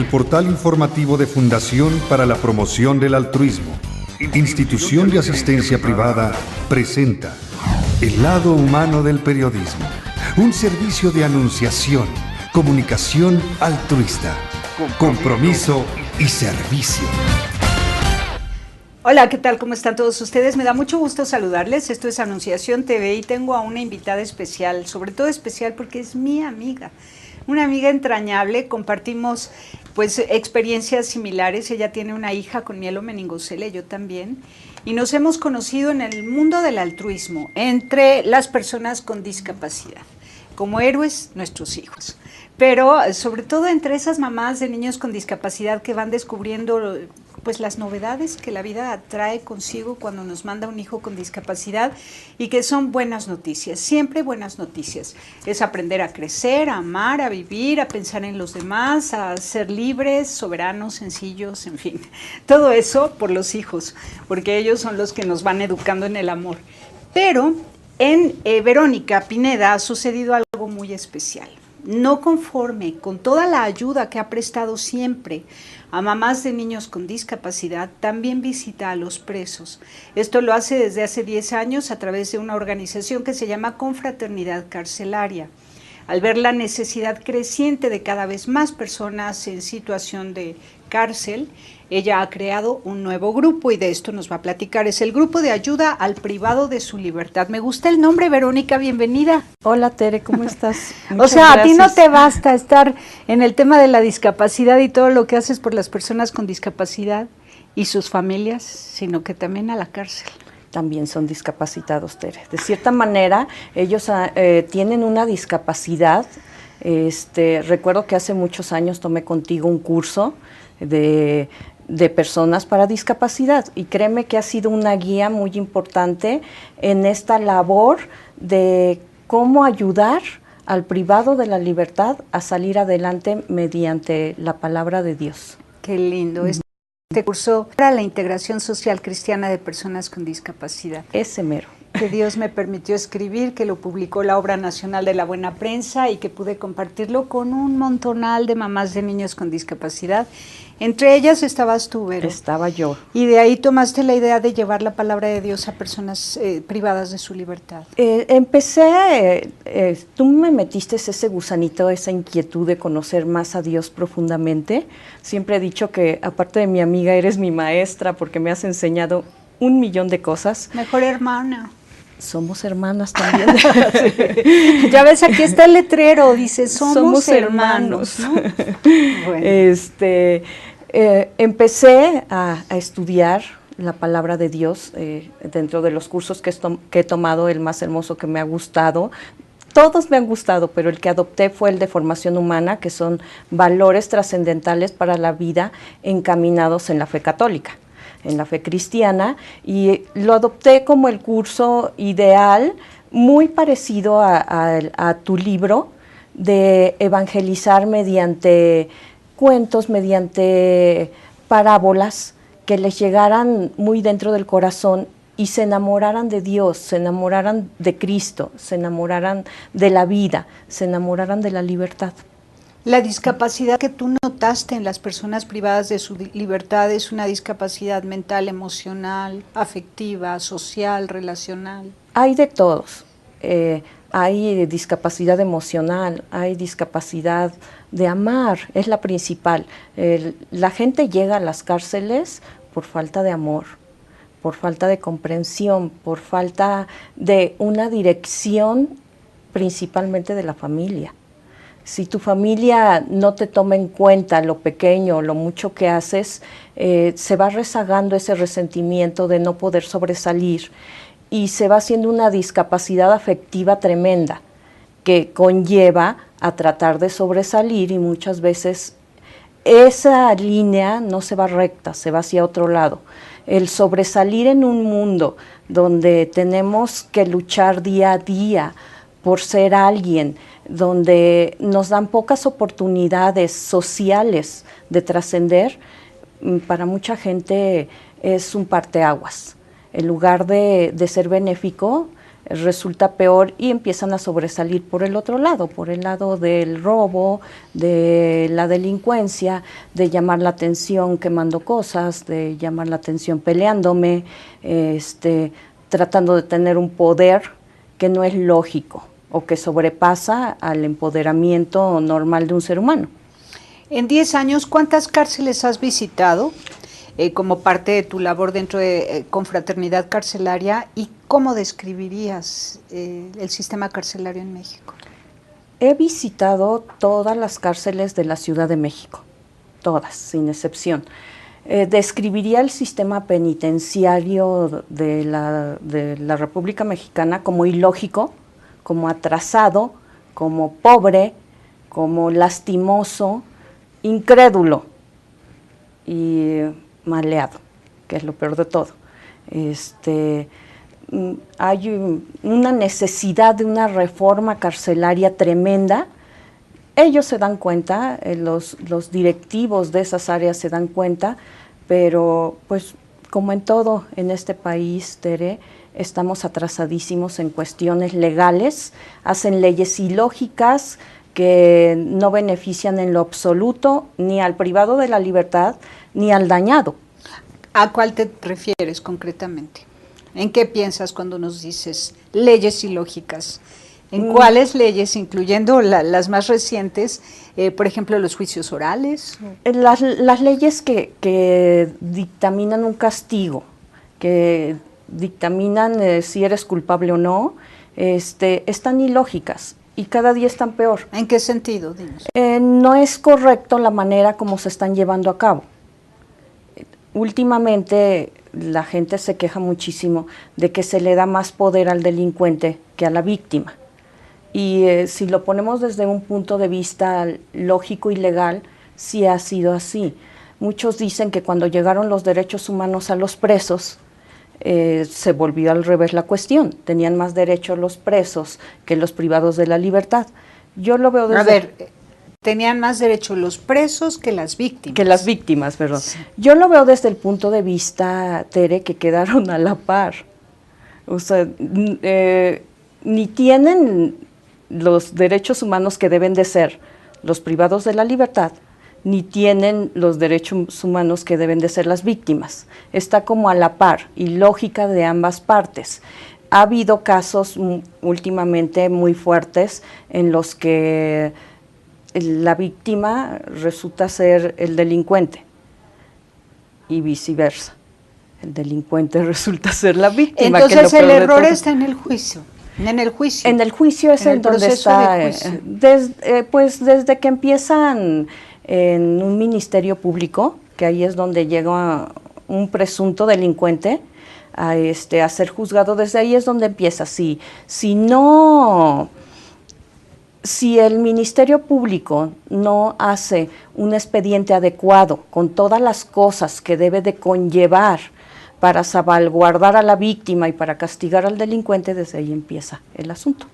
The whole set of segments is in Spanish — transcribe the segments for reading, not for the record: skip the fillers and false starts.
portal informativo de Fundación para la Promoción del Altruismo, institución de asistencia privada, presenta El lado humano del periodismo, un servicio de anunciación, comunicación altruista, compromiso y servicio. Hola, ¿qué tal? ¿Cómo están todos ustedes? Me da mucho gusto saludarles. Esto es Anunciación TV y tengo a una invitada especial, sobre todo especial porque es mi amiga. Una amiga entrañable, compartimos pues experiencias similares. Ella tiene una hija con mielomeningocele, yo también, y nos hemos conocido en el mundo del altruismo, entre las personas con discapacidad, como héroes, nuestros hijos. Pero sobre todo entre esas mamás de niños con discapacidad que van descubriendo pues las novedades que la vida trae consigo cuando nos manda un hijo con discapacidad y que son buenas noticias, siempre buenas noticias. Es aprender a crecer, a amar, a vivir, a pensar en los demás, a ser libres, soberanos, sencillos, en fin. Todo eso por los hijos, porque ellos son los que nos van educando en el amor. Pero en Verónica Pineda ha sucedido algo muy especial. No conforme con toda la ayuda que ha prestado siempre a mamás de niños con discapacidad, también visita a los presos. Esto lo hace desde hace 10 años a través de una organización que se llama Confraternidad Carcelaria. Al ver la necesidad creciente de cada vez más personas en situación de cárcel, ella ha creado un nuevo grupo y de esto nos va a platicar. Es el Grupo de Ayuda al Privado de su Libertad. Me gusta el nombre, Verónica, bienvenida. Hola, Tere, ¿cómo estás? O sea, gracias. A ti no te basta estar en el tema de la discapacidad y todo lo que haces por las personas con discapacidad y sus familias, sino que también a la cárcel. También son discapacitados, Tere. De cierta manera, ellos tienen una discapacidad. Recuerdo que hace muchos años tomé contigo un curso de personas para discapacidad y créeme que ha sido una guía muy importante en esta labor de cómo ayudar al privado de la libertad a salir adelante mediante la palabra de Dios. Qué lindo. Este curso para la integración social cristiana de personas con discapacidad. Ese mero. Que Dios me permitió escribir, que lo publicó la Obra Nacional de la Buena Prensa y que pude compartirlo con un montonal de mamás de niños con discapacidad. Entre ellas estabas tú, Vero. Estaba yo. Y de ahí tomaste la idea de llevar la palabra de Dios a personas privadas de su libertad. Tú me metiste ese gusanito, esa inquietud de conocer más a Dios profundamente. Siempre he dicho que, aparte de mi amiga, eres mi maestra porque me has enseñado 1,000,000 de cosas. Mejor hermana. Somos hermanas también. Sí. Ya ves, aquí está el letrero, dice, somos hermanos, ¿no? Bueno. Empecé a estudiar la palabra de Dios dentro de los cursos que he tomado, el más hermoso que me ha gustado. Todos me han gustado, pero el que adopté fue el de formación humana, que son valores trascendentales para la vida encaminados en la fe católica, en la fe cristiana, y lo adopté como el curso ideal, muy parecido a tu libro, de evangelizar mediante cuentos, mediante parábolas, que les llegaran muy dentro del corazón y se enamoraran de Dios, se enamoraran de Cristo, se enamoraran de la vida, se enamoraran de la libertad. La discapacidad que tú notaste en las personas privadas de su libertad es una discapacidad mental, emocional, afectiva, social, relacional. Hay de todos. Hay discapacidad emocional, hay discapacidad de amar, es la principal. La gente llega a las cárceles por falta de amor, por falta de comprensión, por falta de una dirección principalmente de la familia. Si tu familia no te toma en cuenta lo pequeño, lo mucho que haces, se va rezagando ese resentimiento de no poder sobresalir y se va haciendo una discapacidad afectiva tremenda que conlleva a tratar de sobresalir y muchas veces esa línea no se va recta, se va hacia otro lado. El sobresalir en un mundo donde tenemos que luchar día a día por ser alguien, donde nos dan pocas oportunidades sociales de trascender, para mucha gente es un parteaguas. En lugar de ser benéfico, resulta peor y empiezan a sobresalir por el otro lado, por el lado del robo, de la delincuencia, de llamar la atención quemando cosas, de llamar la atención peleándome, tratando de tener un poder que no es lógico o que sobrepasa al empoderamiento normal de un ser humano. En 10 años, ¿cuántas cárceles has visitado como parte de tu labor dentro de Confraternidad Carcelaria, y cómo describirías el sistema carcelario en México? He visitado todas las cárceles de la Ciudad de México, todas, sin excepción. Describiría el sistema penitenciario de la República Mexicana como ilógico, como atrasado, como pobre, como lastimoso, incrédulo y maleado, que es lo peor de todo. Hay una necesidad de una reforma carcelaria tremenda. Ellos se dan cuenta, los directivos de esas áreas se dan cuenta, pero pues como en todo en este país, Tere, estamos atrasadísimos en cuestiones legales, hacen leyes ilógicas que no benefician en lo absoluto ni al privado de la libertad ni al dañado. ¿A cuál te refieres concretamente? ¿En qué piensas cuando nos dices leyes ilógicas? ¿En cuáles leyes, incluyendo las más recientes, por ejemplo, los juicios orales? Las leyes que dictaminan un castigo, que dictaminan si eres culpable o no, están ilógicas y cada día están peor. ¿En qué sentido? Dinos. No es correcto la manera como se están llevando a cabo. Últimamente la gente se queja muchísimo de que se le da más poder al delincuente que a la víctima. Y si lo ponemos desde un punto de vista lógico y legal, sí ha sido así. Muchos dicen que cuando llegaron los derechos humanos a los presos, se volvió al revés la cuestión. Tenían más derechos los presos que los privados de la libertad. Yo lo veo desde... A ver, tenían más derecho los presos que las víctimas. Que las víctimas, perdón. Sí. Yo lo veo desde el punto de vista, Tere, que quedaron a la par. O sea, ni tienen los derechos humanos que deben de ser los privados de la libertad, ni tienen los derechos humanos que deben de ser las víctimas. Está como a la par y lógica de ambas partes. Ha habido casos últimamente muy fuertes en los que la víctima resulta ser el delincuente y viceversa. El delincuente resulta ser la víctima. Entonces el error está en el juicio. En el juicio. En el juicio es en donde está. Pues desde que empiezan en un ministerio público, que ahí es donde llega un presunto delincuente a ser juzgado, desde ahí es donde empieza. Si el Ministerio Público no hace un expediente adecuado con todas las cosas que debe de conllevar para salvaguardar a la víctima y para castigar al delincuente, desde ahí empieza el asunto.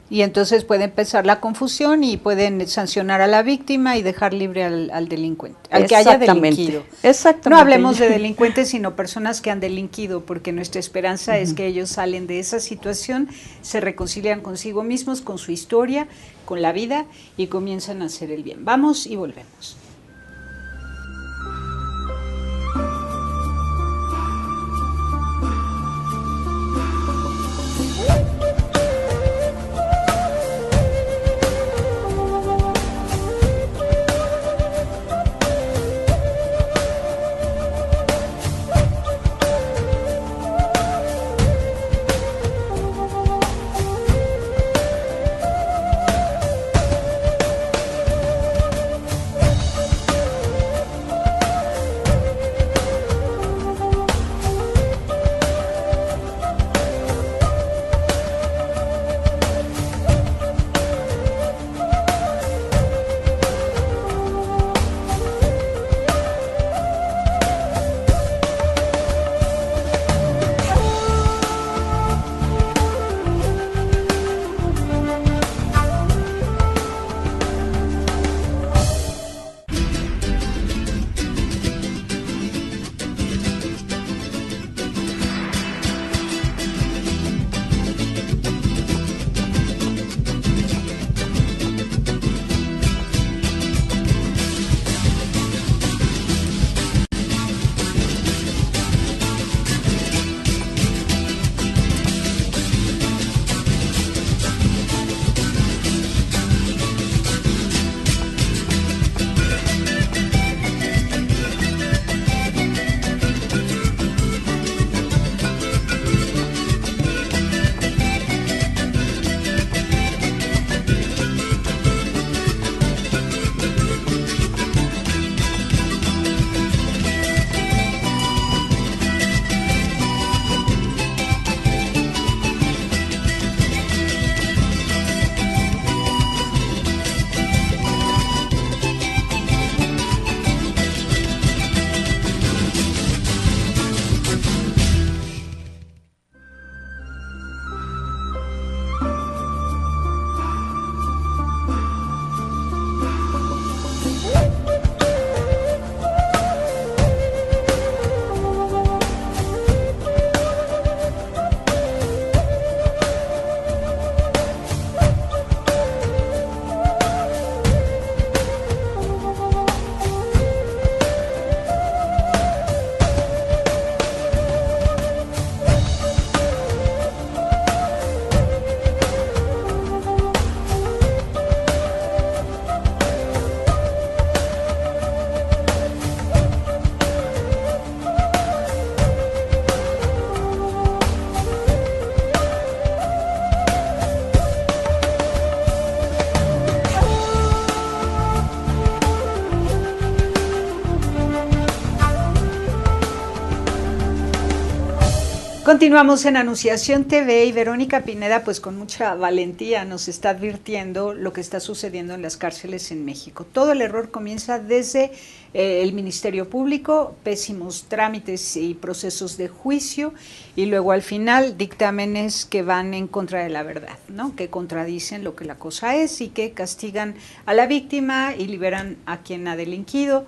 Y entonces puede empezar la confusión y pueden sancionar a la víctima y dejar libre al delincuente, al que haya delinquido. Exactamente. No hablemos de delincuentes, sino personas que han delinquido, porque nuestra esperanza es que ellos salen de esa situación, se reconcilian consigo mismos, con su historia, con la vida y comienzan a hacer el bien. Vamos y volvemos. Continuamos en Anunciación TV y Verónica Pineda, pues con mucha valentía nos está advirtiendo lo que está sucediendo en las cárceles en México. Todo el error comienza desde el Ministerio Público, pésimos trámites y procesos de juicio, y luego al final dictámenes que van en contra de la verdad, ¿no? Que contradicen lo que la cosa es y que castigan a la víctima y liberan a quien ha delinquido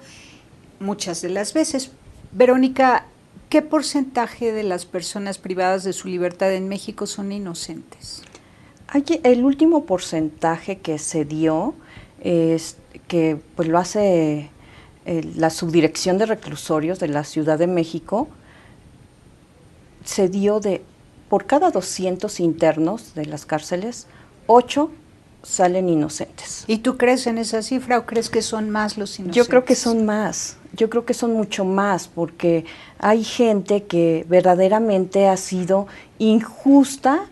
muchas de las veces. Verónica, ¿qué porcentaje de las personas privadas de su libertad en México son inocentes? El último porcentaje que se dio, es que pues lo hace la Subdirección de Reclusorios de la Ciudad de México, se dio por cada 200 internos de las cárceles, 8 salen inocentes. ¿Y tú crees en esa cifra o crees que son más los inocentes? Yo creo que son más, yo creo que son mucho más, porque hay gente que verdaderamente ha sido injusta,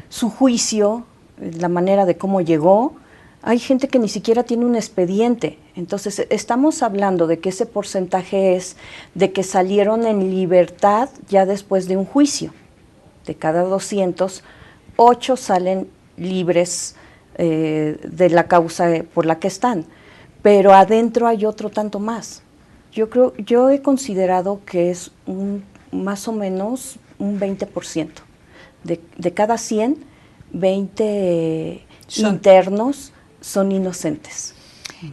su juicio, la manera de cómo llegó. Hay gente que ni siquiera tiene un expediente. Entonces, estamos hablando de que ese porcentaje es de que salieron en libertad ya después de un juicio. De cada 200, 8 salen libres de la causa por la que están, pero adentro hay otro tanto más. Yo he considerado que es más o menos un 20%. De cada 100, 20 internos son inocentes.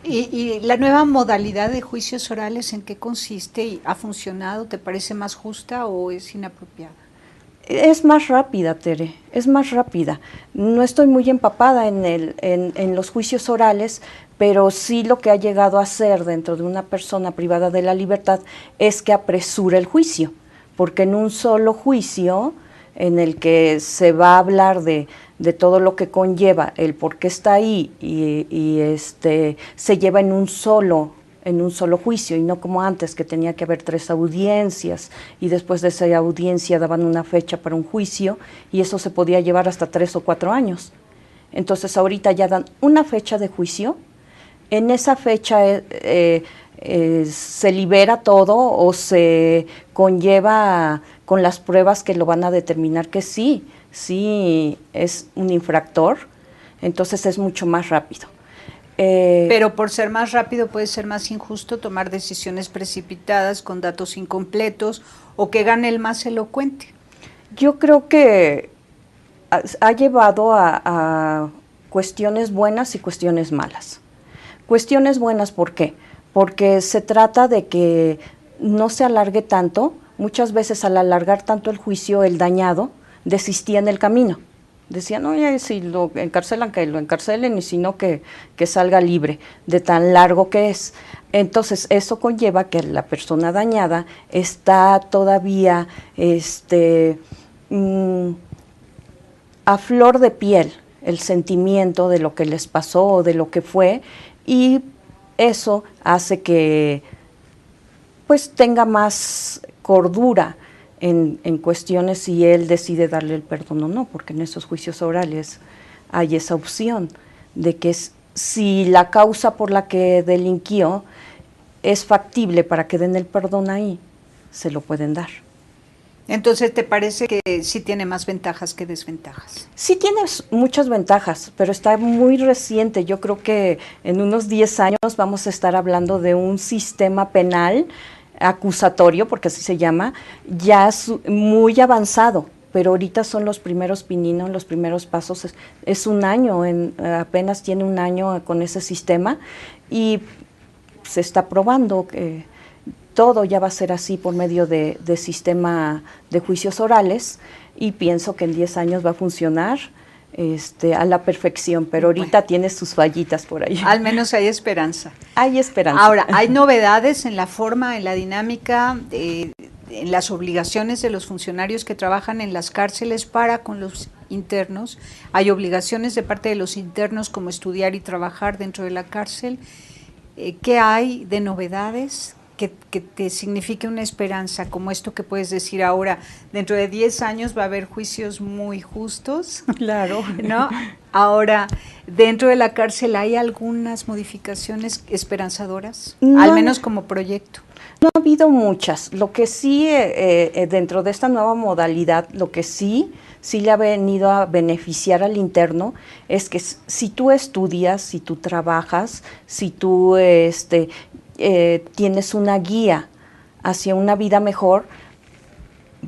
¿Y la nueva modalidad de juicios orales en qué consiste? ¿Y ha funcionado? ¿Te parece más justa o es inapropiada? Es más rápida, Tere, es más rápida. No estoy muy empapada en los juicios orales, pero sí lo que ha llegado a hacer dentro de una persona privada de la libertad es que apresura el juicio, porque en un solo juicio en el que se va a hablar de todo lo que conlleva, el por qué está ahí y se lleva en un solo juicio, y no como antes que tenía que haber 3 audiencias y después de esa audiencia daban una fecha para un juicio y eso se podía llevar hasta 3 o 4 años. Entonces ahorita ya dan una fecha de juicio, en esa fecha se libera todo o se conlleva con las pruebas que lo van a determinar que sí es un infractor, entonces es mucho más rápido. Pero por ser más rápido puede ser más injusto tomar decisiones precipitadas con datos incompletos o que gane el más elocuente. Yo creo que ha llevado a cuestiones buenas y cuestiones malas. Cuestiones buenas, ¿por qué? Porque se trata de que no se alargue tanto. Muchas veces al alargar tanto el juicio, el dañado desistía en el camino. Decían, oye, si lo encarcelan, que lo encarcelen, y si no, que salga libre, de tan largo que es. Entonces, eso conlleva que la persona dañada está todavía a flor de piel el sentimiento de lo que les pasó o de lo que fue, y eso hace que pues tenga más cordura en cuestiones si él decide darle el perdón o no, porque en esos juicios orales hay esa opción de que si la causa por la que delinquió es factible para que den el perdón ahí, se lo pueden dar. Entonces, ¿te parece que sí tiene más ventajas que desventajas? Sí tiene muchas ventajas, pero está muy reciente. Yo creo que en unos 10 años vamos a estar hablando de un sistema penal acusatorio, porque así se llama, ya muy avanzado, pero ahorita son los primeros pininos, los primeros pasos. Es un año, apenas tiene un año con ese sistema, y se está probando que todo ya va a ser así por medio de sistema de juicios orales, y pienso que en 10 años va a funcionar a la perfección, pero ahorita tiene sus fallitas por ahí. Al menos hay esperanza. Hay esperanza. Ahora, ¿hay novedades en la forma, en la dinámica, en las obligaciones de los funcionarios que trabajan en las cárceles para con los internos? ¿Hay obligaciones de parte de los internos como estudiar y trabajar dentro de la cárcel? ¿Qué hay de novedades? que te signifique una esperanza, como esto que puedes decir ahora, dentro de 10 años va a haber juicios muy justos. Claro. ¿No? Ahora, dentro de la cárcel hay algunas modificaciones esperanzadoras, No, al menos como proyecto. no ha habido muchas. Lo que sí, dentro de esta nueva modalidad, lo que sí le ha venido a beneficiar al interno es que si tú estudias, si tú trabajas, si tú tienes una guía hacia una vida mejor,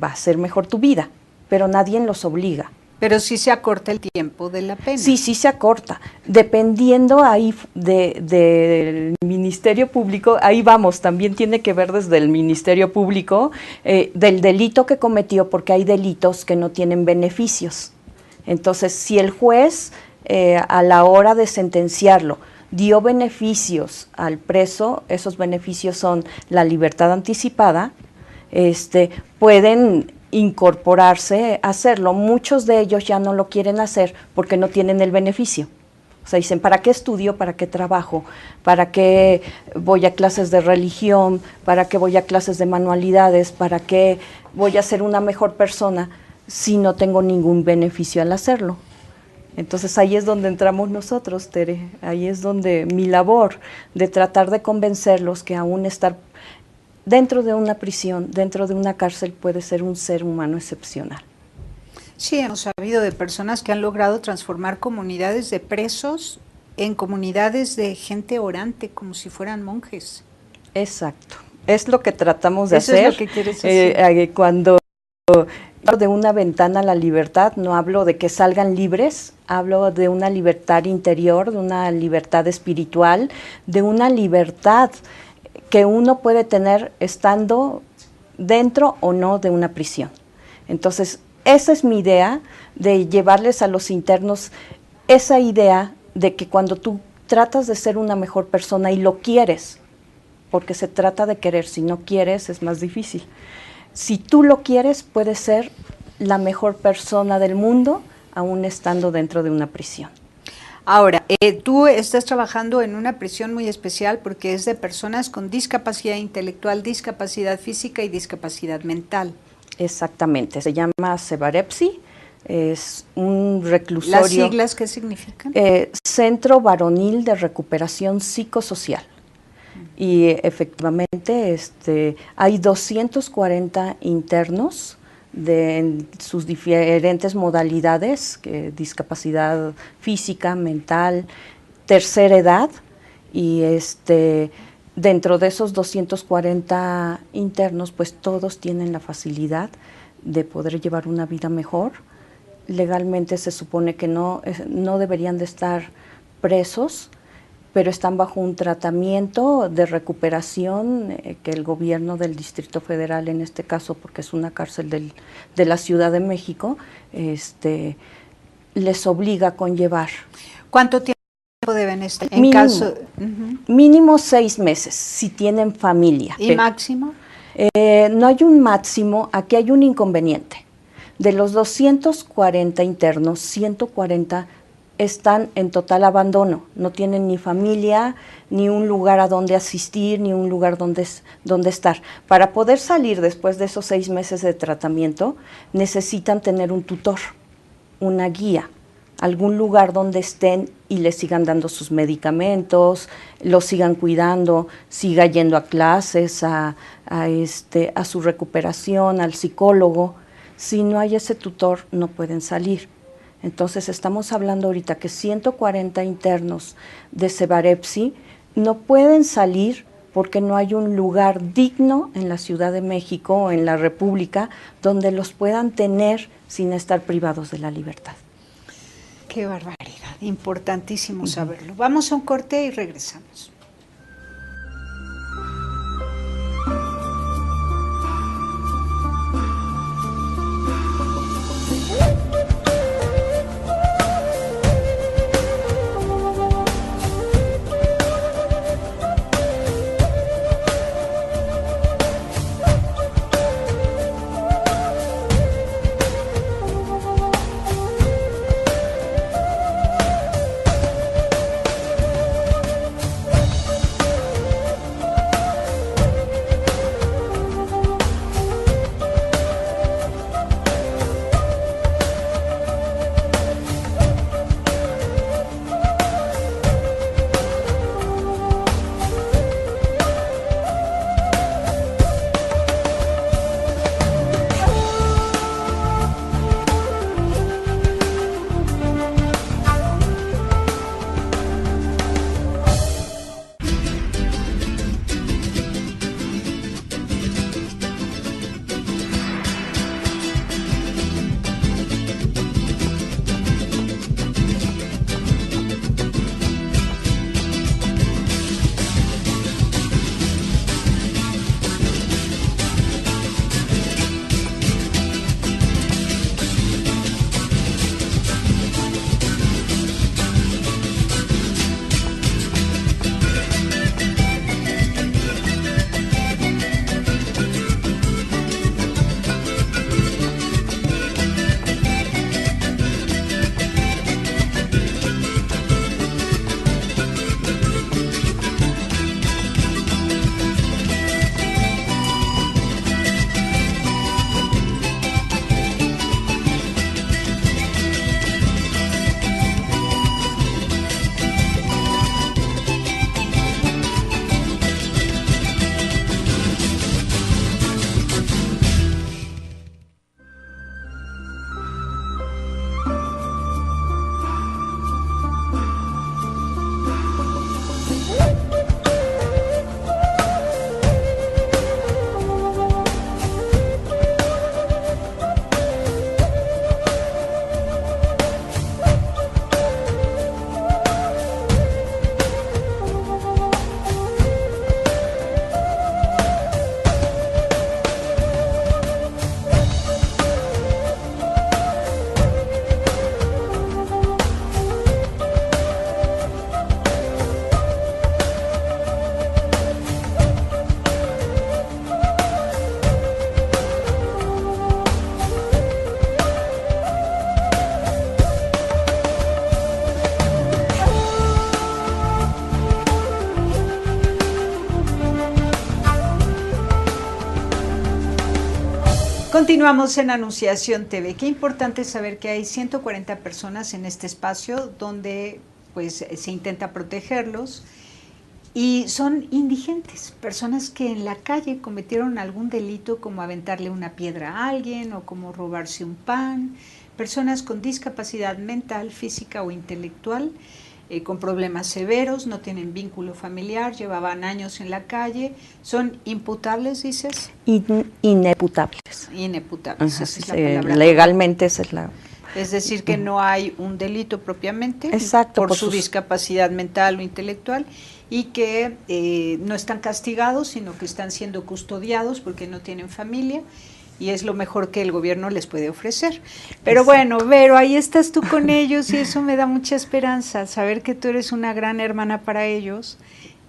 va a ser mejor tu vida, pero nadie los obliga. Pero sí se acorta el tiempo de la pena. Sí se acorta. Dependiendo ahí del Ministerio Público, ahí vamos, también tiene que ver desde el Ministerio Público, del delito que cometió, porque hay delitos que no tienen beneficios. Entonces, si el juez, a la hora de sentenciarlo, dio beneficios al preso, esos beneficios son la libertad anticipada, pueden incorporarse, hacerlo. Muchos de ellos ya no lo quieren hacer porque no tienen el beneficio. O sea, dicen, ¿para qué estudio? ¿Para qué trabajo? ¿Para qué voy a clases de religión? ¿Para qué voy a clases de manualidades? ¿Para qué voy a ser una mejor persona si no tengo ningún beneficio al hacerlo? Entonces ahí es donde entramos nosotros, Tere. Ahí es donde mi labor de tratar de convencerlos que aún estar dentro de una prisión, dentro de una cárcel, puede ser un ser humano excepcional. Sí, hemos sabido de personas que han logrado transformar comunidades de presos en comunidades de gente orante, como si fueran monjes. Exacto. Es lo que tratamos de Eso hacer. Es lo que quieres hacer. Cuando hablo de una ventana a la libertad, no hablo de que salgan libres, hablo de una libertad interior, de una libertad espiritual, de una libertad que uno puede tener estando dentro o no de una prisión. Entonces, esa es mi idea, de llevarles a los internos esa idea de que cuando tú tratas de ser una mejor persona y lo quieres, porque se trata de querer, si no quieres es más difícil. Si tú lo quieres, puedes ser la mejor persona del mundo, aún estando dentro de una prisión. Ahora, tú estás trabajando en una prisión muy especial porque es de personas con discapacidad intelectual, discapacidad física y discapacidad mental. Exactamente, se llama Cebarepsi, es un reclusorio. ¿Las siglas qué significan? Centro Varonil de Recuperación Psicosocial. Y efectivamente hay 240 internos en sus diferentes modalidades, discapacidad física, mental, tercera edad, y dentro de esos 240 internos, pues todos tienen la facilidad de poder llevar una vida mejor. Legalmente se supone que no deberían de estar presos, pero están bajo un tratamiento de recuperación que el gobierno del Distrito Federal, en este caso, porque es una cárcel de la Ciudad de México, les obliga a conllevar. ¿Cuánto tiempo deben estar? Mínimo 6 meses, si tienen familia. ¿Y máximo? No hay un máximo, aquí hay un inconveniente. De los 240 internos, 140 están en total abandono, no tienen ni familia, ni un lugar a donde asistir, ni un lugar donde estar. Para poder salir después de esos 6 meses de tratamiento, necesitan tener un tutor, una guía, algún lugar donde estén y les sigan dando sus medicamentos, los sigan cuidando, siga yendo a clases, a su recuperación, al psicólogo. Si no hay ese tutor, no pueden salir. Entonces, estamos hablando ahorita que 140 internos de Cebarepsi no pueden salir porque no hay un lugar digno en la Ciudad de México o en la República donde los puedan tener sin estar privados de la libertad. Qué barbaridad, importantísimo saberlo. Vamos a un corte y regresamos. Continuamos en Anunciación TV. Qué importante saber que hay 140 personas en este espacio donde pues se intenta protegerlos y son indigentes, personas que en la calle cometieron algún delito como aventarle una piedra a alguien o como robarse un pan, personas con discapacidad mental, física o intelectual, con problemas severos, no tienen vínculo familiar, llevaban años en la calle, son imputables, dices. Ineputables. Ineputables, esa es la palabra. Legalmente esa es la... Es decir, que no hay un delito propiamente. Exacto, por su discapacidad mental o intelectual, y que no están castigados, sino que están siendo custodiados porque no tienen familia, y es lo mejor que el gobierno les puede ofrecer. Pero exacto. Bueno, Vero, ahí estás tú con ellos y eso me da mucha esperanza, saber que tú eres una gran hermana para ellos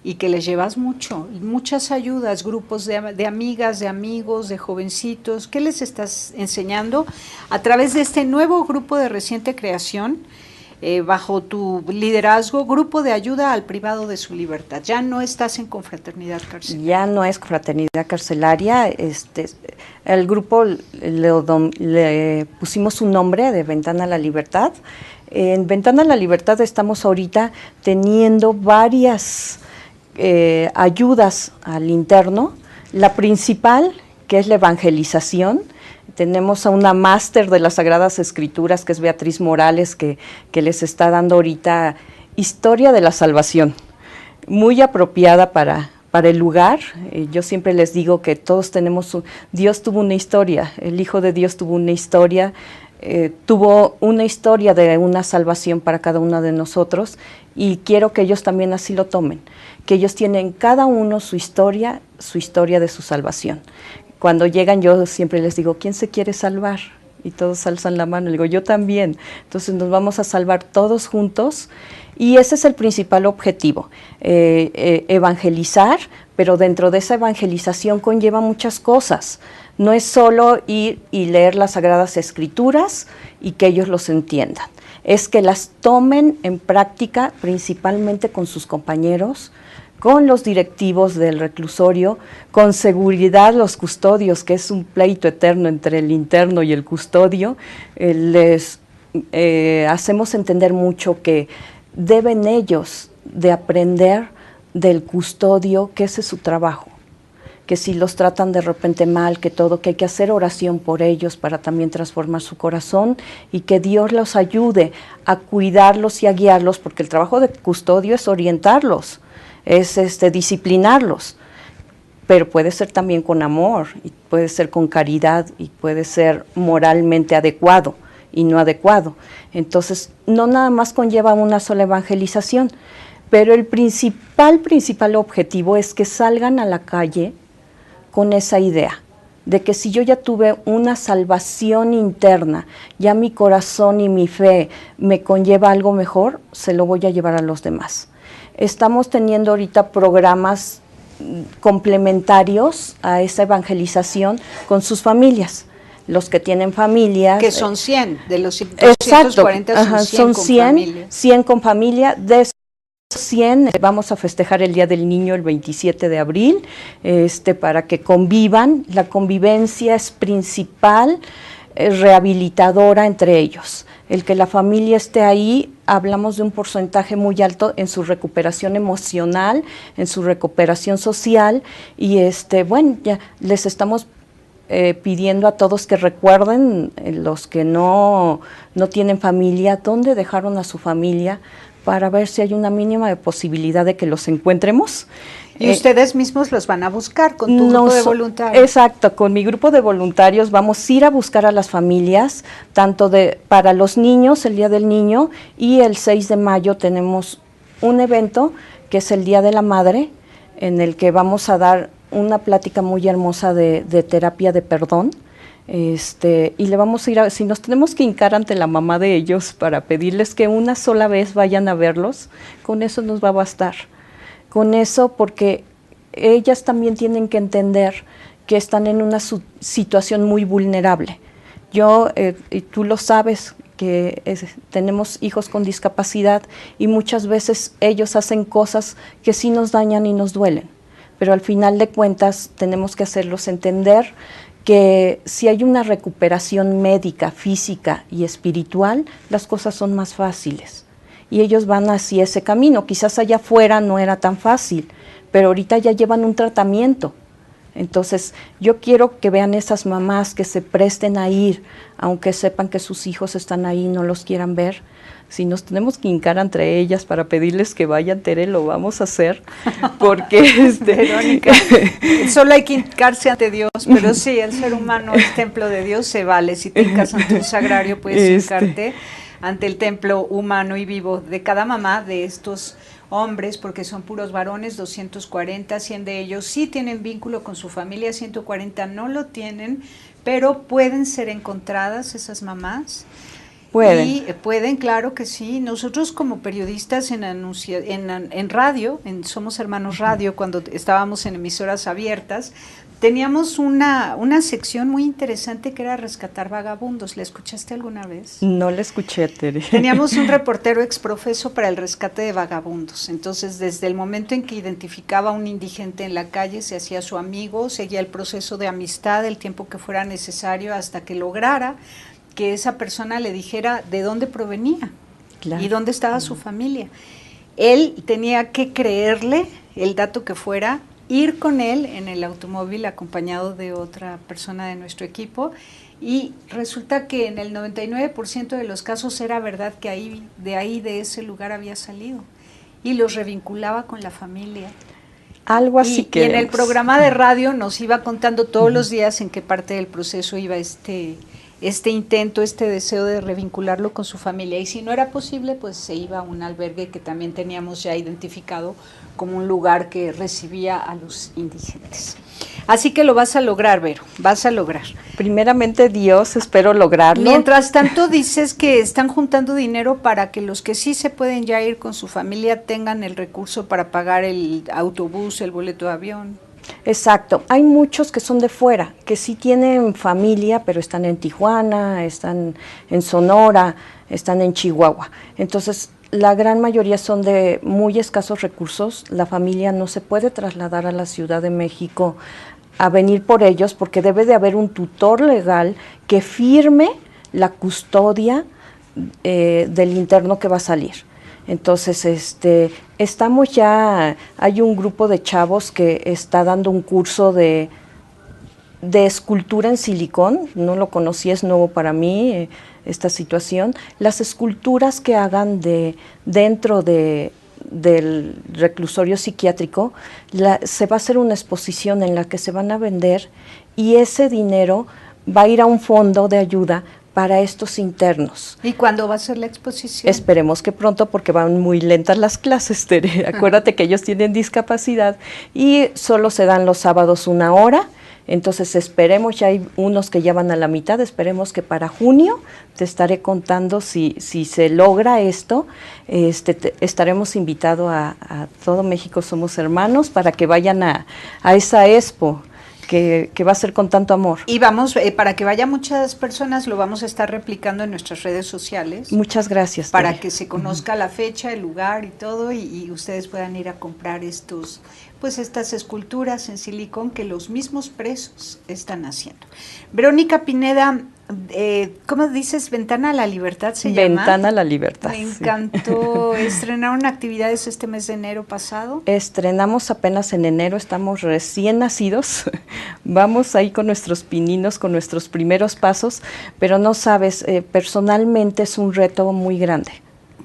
y que les llevas muchas ayudas, grupos de amigas, de amigos, de jovencitos. ¿Qué les estás enseñando a través de este nuevo grupo de reciente creación, bajo tu liderazgo, Grupo de Ayuda al Privado de su Libertad? Ya no estás en confraternidad carcelaria. Ya no es confraternidad carcelaria. El grupo le pusimos un nombre de Ventana a la Libertad. En Ventana a la Libertad estamos ahorita teniendo varias ayudas al interno. La principal, que es la evangelización. Tenemos a una máster de las Sagradas Escrituras, que es Beatriz Morales, que les está dando ahorita historia de la salvación, muy apropiada para el lugar. Yo siempre les digo que todos tenemos, Dios tuvo una historia, el Hijo de Dios tuvo una historia, tuvo una historia de una salvación para cada uno de nosotros, y quiero que ellos también así lo tomen, que ellos tienen cada uno su historia de su salvación. Cuando llegan yo siempre les digo, ¿quién se quiere salvar? Y todos alzan la mano, le digo, yo también. Entonces nos vamos a salvar todos juntos, y ese es el principal objetivo, evangelizar, pero dentro de esa evangelización conlleva muchas cosas. No es solo ir y leer las Sagradas Escrituras y que ellos los entiendan, es que las tomen en práctica principalmente con sus compañeros, con los directivos del reclusorio, con seguridad los custodios, que es un pleito eterno entre el interno y el custodio. Les hacemos entender mucho que deben ellos de aprender del custodio, que ese es su trabajo, que si los tratan de repente mal, que hay que hacer oración por ellos para también transformar su corazón, y que Dios los ayude a cuidarlos y a guiarlos, porque el trabajo de custodio es orientarlos, es disciplinarlos, pero puede ser también con amor, y puede ser con caridad, y puede ser moralmente adecuado y no adecuado. Entonces, no nada más conlleva una sola evangelización, pero el principal objetivo es que salgan a la calle con esa idea de que si yo ya tuve una salvación interna, ya mi corazón y mi fe me conlleva algo mejor, se lo voy a llevar a los demás. Estamos teniendo ahorita programas complementarios a esa evangelización con sus familias. Los que tienen familias. Que son 100, de los 240 son 100 con familia. De esos 100 vamos a festejar el Día del Niño el 27 de abril, para que convivan. La convivencia es principal, rehabilitadora entre ellos. El que la familia esté ahí, hablamos de un porcentaje muy alto en su recuperación emocional, en su recuperación social, y ya les estamos pidiendo a todos que recuerden, los que no tienen familia, dónde dejaron a su familia, para ver si hay una mínima de posibilidad de que los encuentremos. Y ustedes mismos los van a buscar con tu grupo de voluntarios. Exacto, con mi grupo de voluntarios vamos a ir a buscar a las familias, tanto para los niños, el Día del Niño, y el 6 de mayo tenemos un evento que es el Día de la Madre, en el que vamos a dar una plática muy hermosa de terapia de perdón. Y le vamos a ir si nos tenemos que hincar ante la mamá de ellos para pedirles que una sola vez vayan a verlos, con eso nos va a bastar. Con eso, porque ellas también tienen que entender que están en una situación muy vulnerable. Yo, y tú lo sabes, que tenemos hijos con discapacidad, y muchas veces ellos hacen cosas que sí nos dañan y nos duelen, pero al final de cuentas tenemos que hacerlos entender que si hay una recuperación médica, física y espiritual, las cosas son más fáciles. Y ellos van hacia ese camino. Quizás allá afuera no era tan fácil, pero ahorita ya llevan un tratamiento. Entonces, yo quiero que vean esas mamás que se presten a ir, aunque sepan que sus hijos están ahí y no los quieran ver. Si nos tenemos que hincar entre ellas para pedirles que vayan, Tere, lo vamos a hacer, porque Verónica, solo hay que hincarse ante Dios, pero sí, el ser humano es templo de Dios, se vale. Si te hincas ante un sagrario, puedes hincarte ante el templo humano y vivo de cada mamá de estos hombres, porque son puros varones, 240, 100 de ellos sí tienen vínculo con su familia, 140 no lo tienen, pero pueden ser encontradas esas mamás. Pueden. Y pueden, claro que sí. Nosotros como periodistas en radio, en Somos Hermanos Radio, cuando estábamos en emisoras abiertas, teníamos una sección muy interesante que era rescatar vagabundos. ¿La escuchaste alguna vez? No la escuché, Tere. Teníamos un reportero exprofeso para el rescate de vagabundos. Entonces, desde el momento en que identificaba a un indigente en la calle, se hacía su amigo, seguía el proceso de amistad el tiempo que fuera necesario hasta que lograra que esa persona le dijera de dónde provenía, claro, y dónde estaba su familia. Él tenía que creerle el dato que fuera, ir con él en el automóvil acompañado de otra persona de nuestro equipo, y resulta que en el 99% de los casos era verdad que de ese lugar había salido, y los revinculaba con la familia. Algo así que. Y en el programa de radio nos iba contando todos los días en qué parte del proceso iba este intento, este deseo de revincularlo con su familia, y si no era posible, pues se iba a un albergue que también teníamos ya identificado como un lugar que recibía a los indigentes. Así que lo vas a lograr, Vero, vas a lograr. Primeramente Dios, espero lograrlo. Mientras tanto, dices que están juntando dinero para que los que sí se pueden ya ir con su familia tengan el recurso para pagar el autobús, el boleto de avión. Exacto, hay muchos que son de fuera, que sí tienen familia, pero están en Tijuana, están en Sonora, están en Chihuahua. Entonces, la gran mayoría son de muy escasos recursos. La familia no se puede trasladar a la Ciudad de México a venir por ellos, porque debe de haber un tutor legal que firme la custodia del interno que va a salir. Entonces, estamos ya, hay un grupo de chavos que está dando un curso de escultura en silicón, no lo conocí, es nuevo para mí esta situación. Las esculturas que hagan dentro del reclusorio psiquiátrico, se va a hacer una exposición en la que se van a vender, y ese dinero va a ir a un fondo de ayuda para estos internos. ¿Y cuándo va a ser la exposición? Esperemos que pronto, porque van muy lentas las clases, Tere. Acuérdate que ellos tienen discapacidad y solo se dan los sábados 1 hora, entonces esperemos, ya hay unos que ya van a la mitad, esperemos que para junio te estaré contando si se logra esto. Estaremos invitados a todo México Somos Hermanos para que vayan a esa expo que va a ser con tanto amor. Y vamos, para que vaya muchas personas, lo vamos a estar replicando en nuestras redes sociales. Muchas gracias, para Tere. que se conozca la fecha, el lugar y todo, y ustedes puedan ir a comprar estas esculturas en silicón que los mismos presos están haciendo. Verónica Pineda, ¿cómo dices? ¿Ventana a la Libertad se llama? Ventana a la Libertad. Me encantó. ¿Estrenaron actividades este mes de enero pasado? Estrenamos apenas en enero, estamos recién nacidos, vamos ahí con nuestros pininos, con nuestros primeros pasos, pero no sabes, personalmente es un reto muy grande.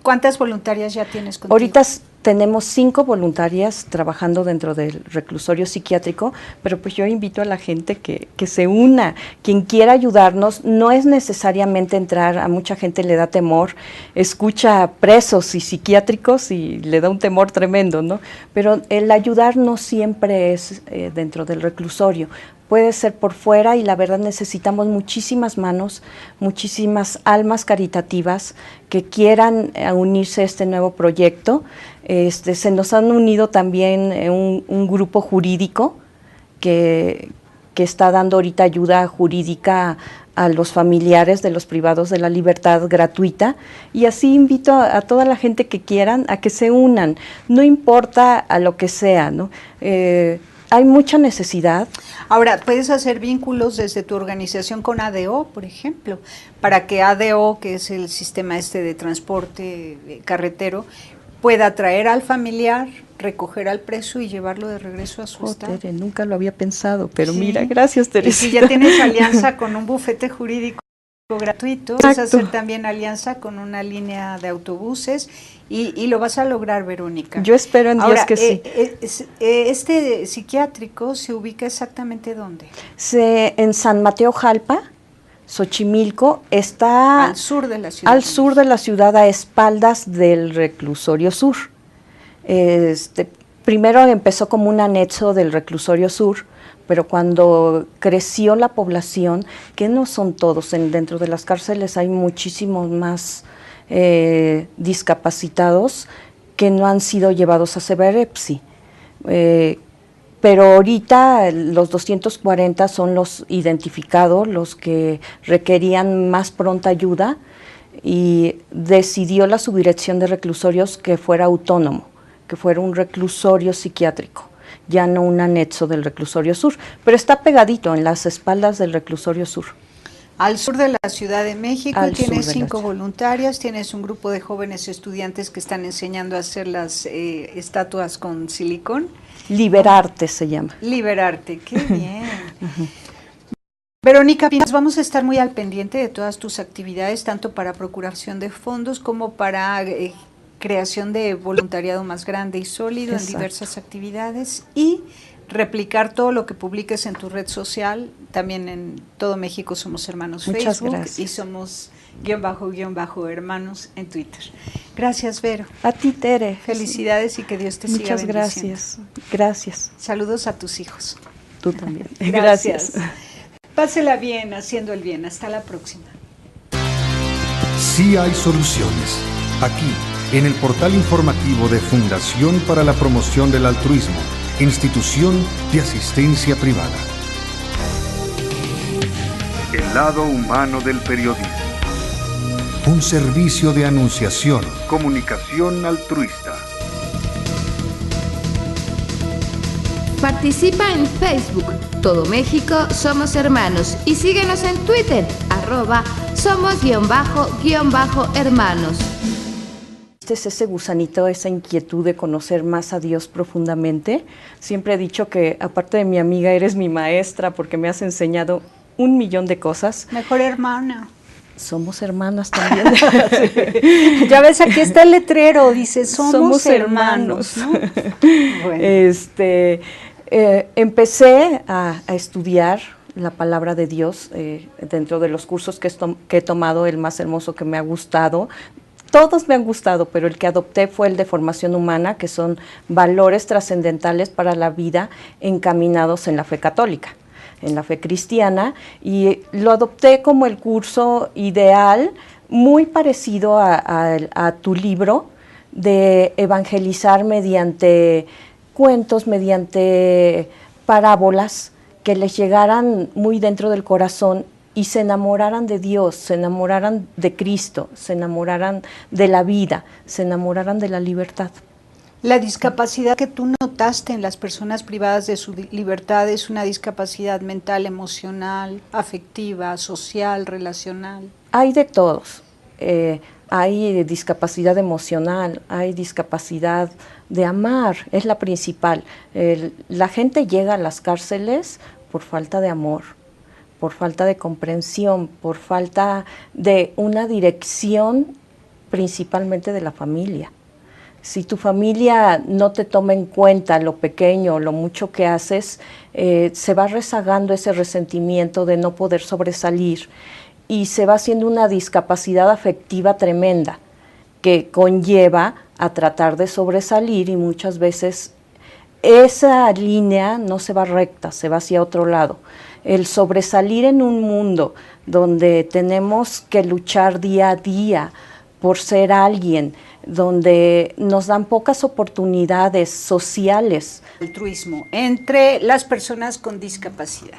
¿Cuántas voluntarias ya tienes contigo? Ahorita tenemos 5 voluntarias trabajando dentro del reclusorio psiquiátrico, pero pues yo invito a la gente que se una, quien quiera ayudarnos. No es necesariamente entrar, a mucha gente le da temor, escucha presos y psiquiátricos y le da un temor tremendo, ¿no? Pero el ayudar no siempre es dentro del reclusorio. Puede ser por fuera, y la verdad necesitamos muchísimas manos, muchísimas almas caritativas que quieran unirse a este nuevo proyecto. Se nos han unido también un grupo jurídico que está dando ahorita ayuda jurídica a los familiares de los privados de la libertad gratuita, y así invito a toda la gente que quieran a que se unan, no importa a lo que sea, ¿no? hay mucha necesidad. Ahora, puedes hacer vínculos desde tu organización con ADO, por ejemplo, para que ADO, que es el sistema de transporte carretero, pueda traer al familiar, recoger al preso y llevarlo de regreso a su estado. Tere, nunca lo había pensado, pero sí. Mira, gracias, Teresa. Y si ya tienes alianza con un bufete jurídico gratuito, puedes hacer también alianza con una línea de autobuses y lo vas a lograr, Verónica. Yo espero en Dios que sí. ¿Este psiquiátrico se ubica exactamente dónde? En San Mateo Jalpa, Xochimilco, está al sur de la ciudad. Al sur de la ciudad, a espaldas del reclusorio sur. Primero empezó como un anexo del reclusorio sur, pero cuando creció la población, que no son todos, dentro de las cárceles hay muchísimos más discapacitados que no han sido llevados a CEBEREPSI. Pero ahorita los 240 son los identificados, los que requerían más pronta ayuda, y decidió la subdirección de reclusorios que fuera autónomo, que fuera un reclusorio psiquiátrico, ya no un anexo del reclusorio sur, pero está pegadito en las espaldas del reclusorio sur. Al sur de la Ciudad de México, tienes 5 voluntarias, tienes un grupo de jóvenes estudiantes que están enseñando a hacer las estatuas con silicón. Liberarte se llama. Liberarte, qué bien. Verónica Pinas, vamos a estar muy al pendiente de todas tus actividades, tanto para procuración de fondos como para creación de voluntariado más grande y sólido. Exacto. En diversas actividades, y replicar todo lo que publiques en tu red social. También en Todo México Somos Hermanos Muchas Facebook, gracias. Y somos _hermanos en Twitter. Gracias, Vero. A ti, Tere. Felicidades y que Dios te siga bendiciendo. Muchas gracias. Gracias. Saludos a tus hijos. Tú también. Gracias. Pásela bien haciendo el bien. Hasta la próxima. Sí hay soluciones. Aquí, en el portal informativo de Fundación para la Promoción del Altruismo, Institución de Asistencia Privada. El lado humano del periodismo. Un servicio de anunciación, comunicación altruista. Participa en Facebook, Todo México Somos Hermanos, y síguenos en Twitter, @somos_hermanos. Es ese gusanito, esa inquietud de conocer más a Dios profundamente. Siempre he dicho que, aparte de mi amiga, eres mi maestra porque me has enseñado 1,000,000 de cosas. Mejor hermana. Somos hermanas también. Sí. Ya ves, aquí está el letrero, dice somos hermanos, ¿no? Bueno. Empecé a estudiar la palabra de Dios dentro de los cursos que he tomado. El más hermoso que me ha gustado, todos me han gustado, pero el que adopté fue el de formación humana, que son valores trascendentales para la vida encaminados en la fe católica, en la fe cristiana, y lo adopté como el curso ideal, muy parecido a tu libro, de evangelizar mediante cuentos, mediante parábolas, que les llegaran muy dentro del corazón y se enamoraran de Dios, se enamoraran de Cristo, se enamoraran de la vida, se enamoraran de la libertad. La discapacidad que tú notaste en las personas privadas de su libertad es una discapacidad mental, emocional, afectiva, social, relacional. Hay de todos. Hay discapacidad emocional, hay discapacidad de amar, es la principal. La gente llega a las cárceles por falta de amor, por falta de comprensión, por falta de una dirección, principalmente de la familia. Si tu familia no te toma en cuenta lo pequeño, lo mucho que haces, se va rezagando ese resentimiento de no poder sobresalir y se va haciendo una discapacidad afectiva tremenda que conlleva a tratar de sobresalir, y muchas veces esa línea no se va recta, se va hacia otro lado. El sobresalir en un mundo donde tenemos que luchar día a día por ser alguien, donde nos dan pocas oportunidades sociales. Altruismo entre las personas con discapacidad.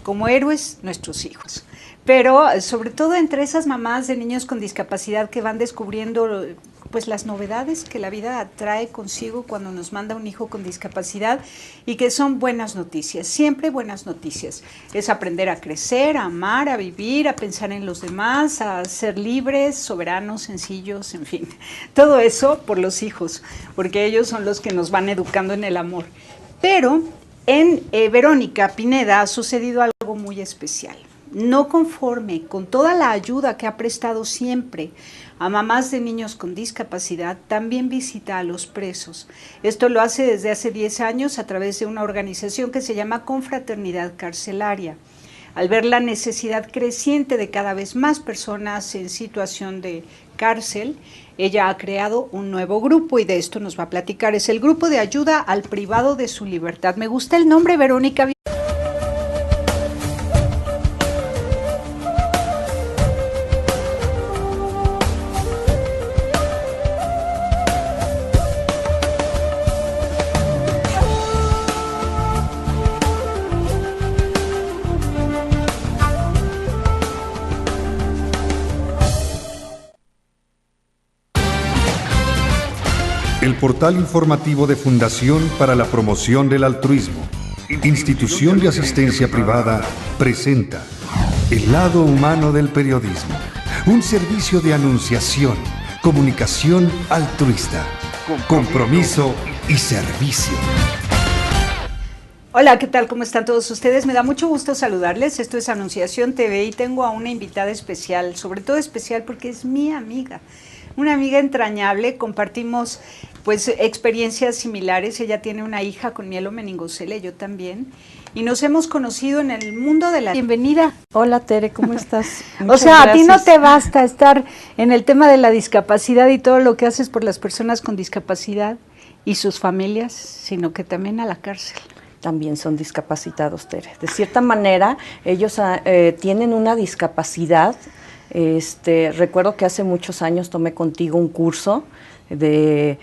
Como héroes, nuestros hijos. pero sobre todo entre esas mamás de niños con discapacidad que van descubriendo pues las novedades que la vida trae consigo cuando nos manda un hijo con discapacidad y que son buenas noticias, siempre buenas noticias. Es aprender a crecer, a amar, a vivir, a pensar en los demás, a ser libres, soberanos, sencillos, en fin. Todo eso por los hijos, porque ellos son los que nos van educando en el amor. Pero en Verónica Pineda ha sucedido algo muy especial. No conforme con toda la ayuda que ha prestado siempre a mamás de niños con discapacidad, también visita a los presos. Esto lo hace desde hace 10 años a través de una organización que se llama Confraternidad Carcelaria. Al ver la necesidad creciente de cada vez más personas en situación de cárcel, ella ha creado un nuevo grupo y de esto nos va a platicar. Es el Grupo de Ayuda al Privado de su Libertad. Me gusta el nombre, Verónica. El portal informativo de Fundación para la Promoción del Altruismo, institución de asistencia privada, presenta El lado humano del periodismo, un servicio de anunciación, comunicación altruista, compromiso y servicio. Hola, ¿qué tal? ¿Cómo están todos ustedes? Me da mucho gusto saludarles. Esto es Anunciación TV y tengo a una invitada especial, sobre todo especial porque es mi amiga. Una amiga entrañable, compartimos pues experiencias similares. Ella tiene una hija con mielomeningocele, yo también, y nos hemos conocido en el mundo de la... Bienvenida. Hola Tere, ¿cómo estás? O sea, a ti no te basta estar en el tema de la discapacidad y todo lo que haces por las personas con discapacidad y sus familias, sino que también a la cárcel. También son discapacitados, Tere. De cierta manera, ellos tienen una discapacidad. Recuerdo que hace muchos años tomé contigo un curso de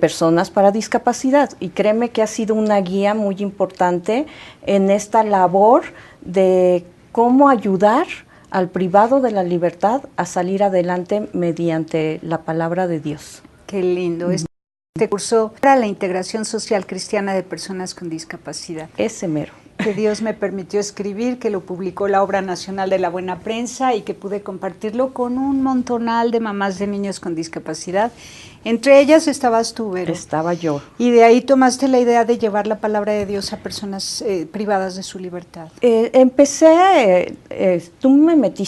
personas para discapacidad y créeme que ha sido una guía muy importante en esta labor de cómo ayudar al privado de la libertad a salir adelante mediante la palabra de Dios. Qué lindo. Este curso para la integración social cristiana de personas con discapacidad. Ese mero. Que Dios me permitió escribir, que lo publicó la Obra Nacional de la Buena Prensa y que pude compartirlo con un montonal de mamás de niños con discapacidad. Entre ellas estabas tú, Vero. Estaba yo. Y de ahí tomaste la idea de llevar la palabra de Dios a personas privadas de su libertad. Tú me metiste